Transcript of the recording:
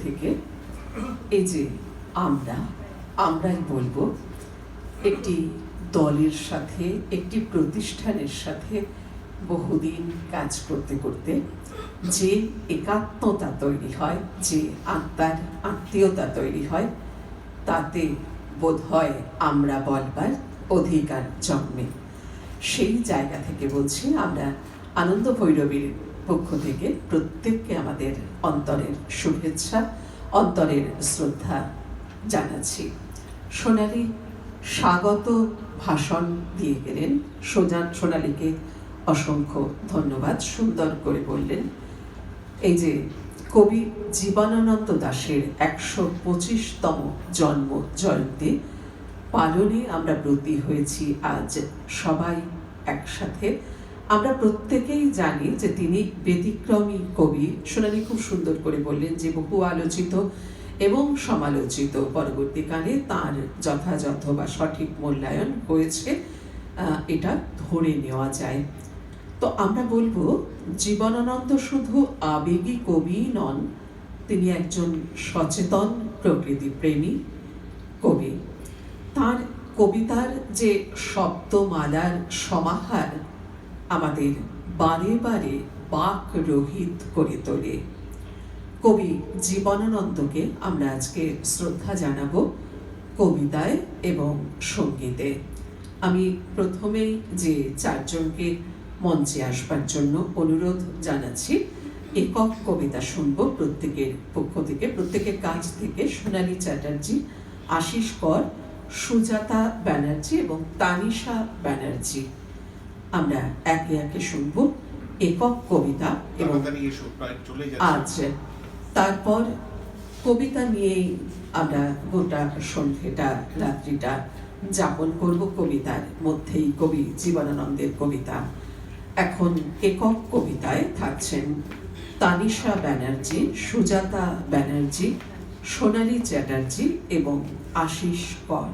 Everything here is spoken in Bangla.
থেকে এই যে আমরাই বলবো একটি দলের সাথে একটি প্রতিষ্ঠানের সাথে বহুদিন কাজ করতে করতে যে একাত্মতা তৈরি হয়, যে আত্মার আত্মীয়তা তৈরি হয়, তাতে বোধ হয় আমরা বলবার অধিকার জন্মে। সেই জায়গা থেকে বলছি, আমরা আনন্দ ভৈরবীর পক্ষ থেকে প্রত্যেককে আমাদের অন্তরের শুভেচ্ছা, অন্তরের শ্রদ্ধা জানাচ্ছি। সোনালী স্বাগত ভাষণ দিয়ে গেলেন। সোনালীকে অসংখ্য ধন্যবাদ, সুন্দর করে বললেন। এই যে কবি জীবনানন্দ দাশের ১২৫তম জন্ম জয়ন্তী পালনে আমরা ব্রতী হয়েছি আজ সবাই একসাথে। আমরা প্রত্যেকেই জানি যে তিনি ব্যতিক্রমী কবি। সোনালী খুব সুন্দর করে বললেন যে বহু আলোচিত এবং সমালোচিত, পরবর্তীকালে তার যথাযথ বা সঠিক মূল্যায়ন হয়েছে, এটা ধরে নেওয়া যায়। তো আমরা বলবো জীবনানন্দ শুধু আবেগী কবি নন, তিনি একজন সচেতন প্রকৃতিপ্রেমী কবি। তার কবিতার যে শব্দমালার সমাহার আমাদের বারে বারে বাক রহিত করে তোলে। কবি জীবনানন্দকে আমরা আজকে শ্রদ্ধা জানাবো কবিতায় এবং সঙ্গীতে। আমি প্রথমেই যে চারজনকে মঞ্চে আসবার জন্য অনুরোধ জানাচ্ছি, একক কবিতা শুনবো প্রত্যেকের পক্ষ থেকে, প্রত্যেকের কাছ থেকে। সোনালী চ্যাটার্জি, আশিস কর, সুজাতা ব্যানার্জি এবং তানিশা ব্যানার্জি। আমরা একে একে শুনবো একক কবিতা এবং আজ তারপর কবিতা নিয়েই আমরা গোটা সন্ধ্যেটা রাত্রিটা যাপন করব। কবিতার মধ্যেই কবি জীবনানন্দের কবিতা। এখন একক কবিতায় থাকছেন তানিশা ব্যানার্জি, সুজাতা ব্যানার্জি, সোনালী চ্যাটার্জি এবং আশিস কর।